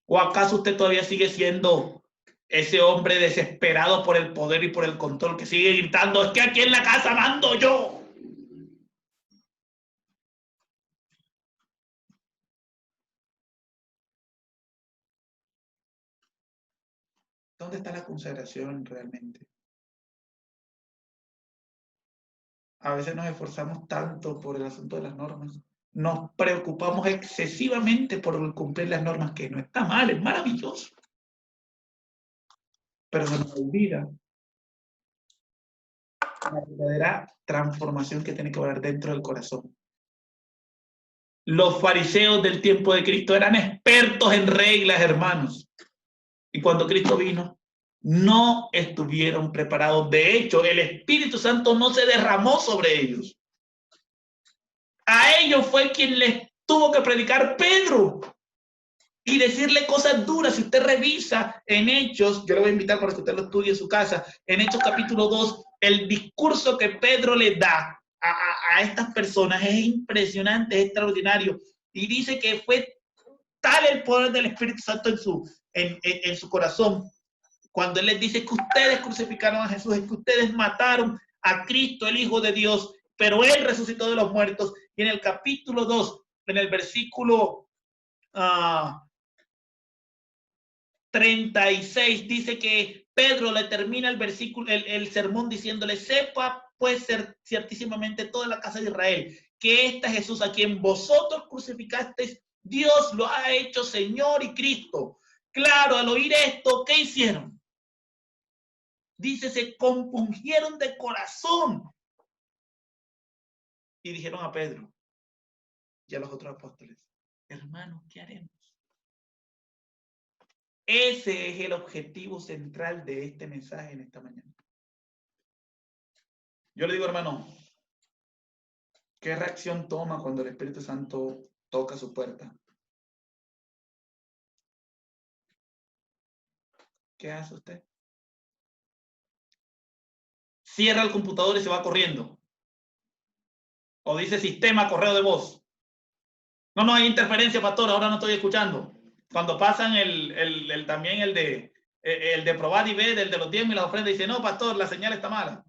¿O acaso usted todavía sigue siendo ese hombre desesperado por el poder y por el control que sigue gritando, es que aquí en la casa mando yo? ¿Dónde está la consagración realmente? A veces nos esforzamos tanto por el asunto de las normas. Nos preocupamos excesivamente por cumplir las normas, que no está mal, es maravilloso. Pero se nos olvida la verdadera transformación que tiene que haber dentro del corazón. Los fariseos del tiempo de Cristo eran expertos en reglas, hermanos. Y cuando Cristo vino, no estuvieron preparados. De hecho, el Espíritu Santo no se derramó sobre ellos. A ellos fue quien les tuvo que predicar Pedro y decirle cosas duras. Si usted revisa en Hechos, yo le voy a invitar para que usted lo estudie en su casa, en Hechos capítulo 2, el discurso que Pedro le da a estas personas es impresionante, es extraordinario. Y dice que fue tal el poder del Espíritu Santo en su corazón, cuando él les dice que ustedes crucificaron a Jesús, es que ustedes mataron a Cristo, el Hijo de Dios, pero él resucitó de los muertos. Y en el capítulo 2, en el versículo 36, dice que Pedro le termina el versículo, el sermón diciéndole, sepa pues ciertísimamente toda la casa de Israel, que este Jesús a quien vosotros crucificasteis, Dios lo ha hecho Señor y Cristo. Claro, al oír esto, ¿qué hicieron? Dice, se compungieron de corazón y dijeron a Pedro y a los otros apóstoles, hermanos, ¿qué haremos? Ese es el objetivo central de este mensaje en esta mañana. Yo le digo, hermano, ¿qué reacción toma cuando el Espíritu Santo toca su puerta? ¿Qué hace usted? Cierra el computador y se va corriendo. O dice sistema correo de voz. No hay interferencia, pastor, ahora no estoy escuchando. Cuando pasan también el de probar y ver, el de los diezmos y las ofrendas, dice, no, pastor, la señal está mala.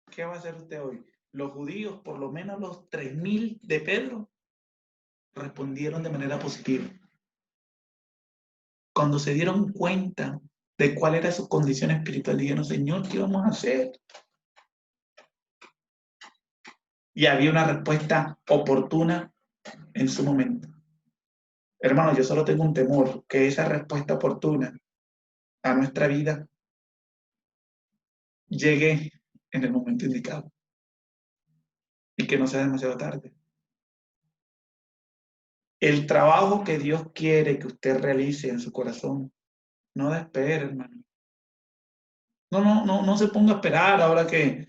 ¿Qué va a hacer usted hoy? Los judíos, por lo menos los 3,000 de Pedro, respondieron de manera positiva. Cuando se dieron cuenta de cuál era su condición espiritual, dijeron, Señor, ¿qué vamos a hacer? Y había una respuesta oportuna en su momento. Hermano, yo solo tengo un temor, que esa respuesta oportuna a nuestra vida llegue en el momento indicado y que no sea demasiado tarde. El trabajo que Dios quiere que usted realice en su corazón, no da espera, hermano. No se ponga a esperar ahora que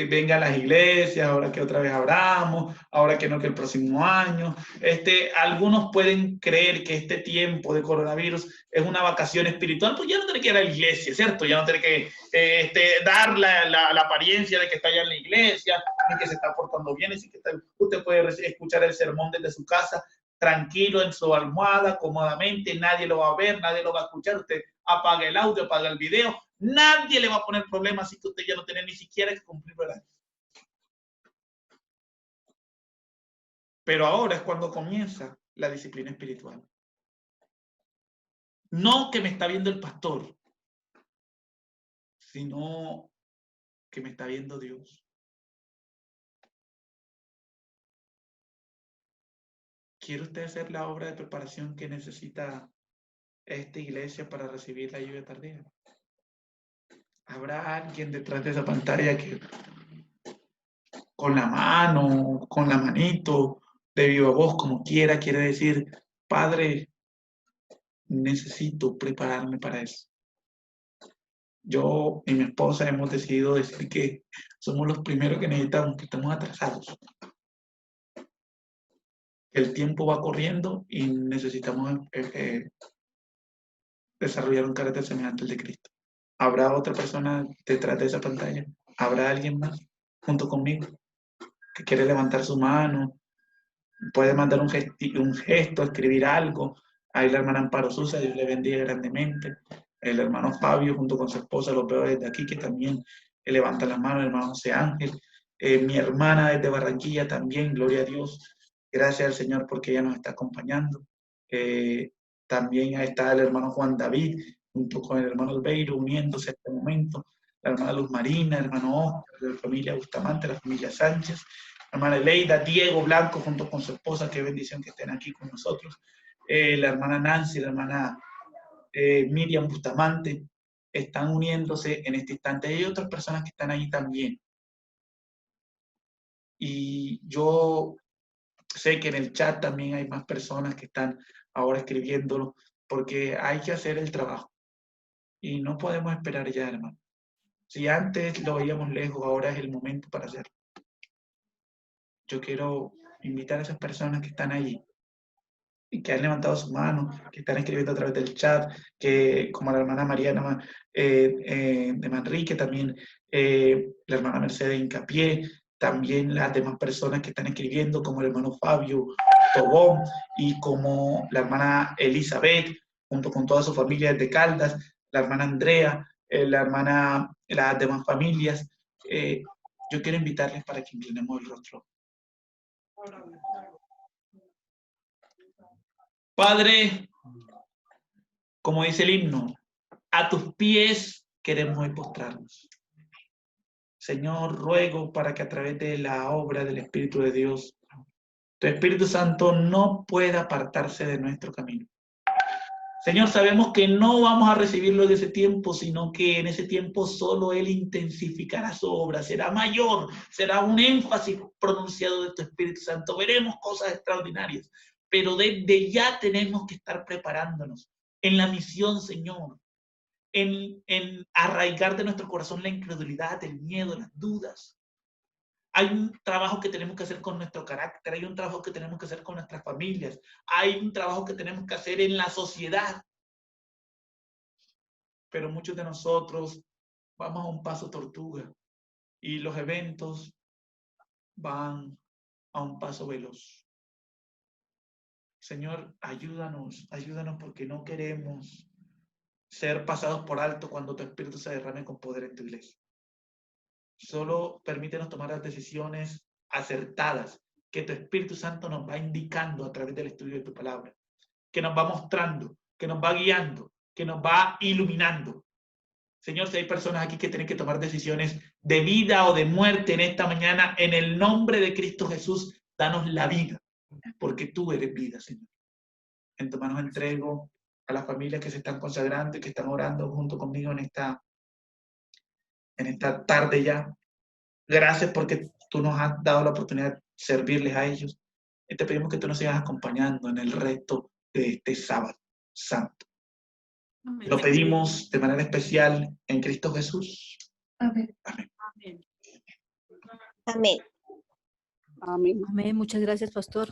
vengan las iglesias, ahora que otra vez abramos, ahora que no, que el próximo año. Algunos pueden creer que este tiempo de coronavirus es una vacación espiritual, pues ya no tiene que ir a la iglesia, ¿cierto? Ya no tiene que dar la apariencia de que está allá en la iglesia, ni que se está portando bien, así que usted puede escuchar el sermón desde su casa, tranquilo en su almohada, cómodamente, nadie lo va a ver, nadie lo va a escuchar, usted apaga el audio, apaga el video, nadie le va a poner problemas, así que usted ya no tiene ni siquiera que cumplir horario. Pero ahora es cuando comienza la disciplina espiritual. No que me está viendo el pastor, sino que me está viendo Dios. ¿Quiere usted hacer la obra de preparación que necesita esta iglesia para recibir la lluvia tardía? ¿Habrá alguien detrás de esa pantalla que con la mano, con la manito, de viva voz, como quiera, quiere decir, Padre, necesito prepararme para eso? Yo y mi esposa hemos decidido decir que somos los primeros que necesitamos, que estamos atrasados. El tiempo va corriendo y necesitamos desarrollar un carácter semejante al de Cristo. ¿Habrá otra persona detrás de esa pantalla? ¿Habrá alguien más junto conmigo que quiere levantar su mano? Puede mandar un gesto, escribir algo. Ahí la hermana Amparo Susa, Dios le bendiga grandemente. El hermano Fabio junto con su esposa, lo veo desde aquí, que también levanta la mano. El hermano José Ángel. Mi hermana desde Barranquilla también, gloria a Dios. Gracias al Señor porque ella nos está acompañando. También está el hermano Juan David, junto con el hermano Albeiro, uniéndose a este momento. La hermana Luz Marina, el hermano Oscar, la familia Bustamante, la familia Sánchez, la hermana Leida, Diego Blanco, junto con su esposa, qué bendición que estén aquí con nosotros. La hermana Nancy, la hermana Miriam Bustamante, están uniéndose en este instante. Hay otras personas que están ahí también. Y yo sé que en el chat también hay más personas que están ahora escribiéndolo, porque hay que hacer el trabajo. Y no podemos esperar ya, hermano. Si antes lo veíamos lejos, ahora es el momento para hacerlo. Yo quiero invitar a esas personas que están allí y que han levantado su mano, que están escribiendo a través del chat, que como la hermana Mariana de Manrique, también la hermana Mercedes Hincapié, también las demás personas que están escribiendo, como el hermano Fabio Tobón y como la hermana Elizabeth, junto con toda su familia desde Caldas, la hermana Andrea, las demás familias. Yo quiero invitarles para que inclinemos el rostro. Padre, como dice el himno, a tus pies queremos hoy postrarnos. Señor, ruego para que a través de la obra del Espíritu de Dios, tu Espíritu Santo no pueda apartarse de nuestro camino. Señor, sabemos que no vamos a recibirlo en ese tiempo, sino que en ese tiempo solo Él intensificará su obra, será mayor, será un énfasis pronunciado de tu Espíritu Santo. Veremos cosas extraordinarias, pero desde ya tenemos que estar preparándonos en la misión, Señor, en arraigar de nuestro corazón la incredulidad, el miedo, las dudas. Hay un trabajo que tenemos que hacer con nuestro carácter, hay un trabajo que tenemos que hacer con nuestras familias, hay un trabajo que tenemos que hacer en la sociedad. Pero muchos de nosotros vamos a un paso tortuga y los eventos van a un paso veloz. Señor, ayúdanos porque no queremos ser pasados por alto cuando tu Espíritu se derrame con poder en tu iglesia. Solo permítenos tomar las decisiones acertadas que tu Espíritu Santo nos va indicando a través del estudio de tu palabra, que nos va mostrando, que nos va guiando, que nos va iluminando. Señor, si hay personas aquí que tienen que tomar decisiones de vida o de muerte en esta mañana, en el nombre de Cristo Jesús, danos la vida, porque tú eres vida, Señor. En tus manos entrego a las familias que se están consagrando y que están orando junto conmigo en esta tarde ya. Gracias porque tú nos has dado la oportunidad de servirles a ellos. Y te pedimos que tú nos sigas acompañando en el resto de este sábado santo. Amén. Lo pedimos de manera especial en Cristo Jesús. Amén. Amén. Amén. Amén. Amén. Muchas gracias, pastor.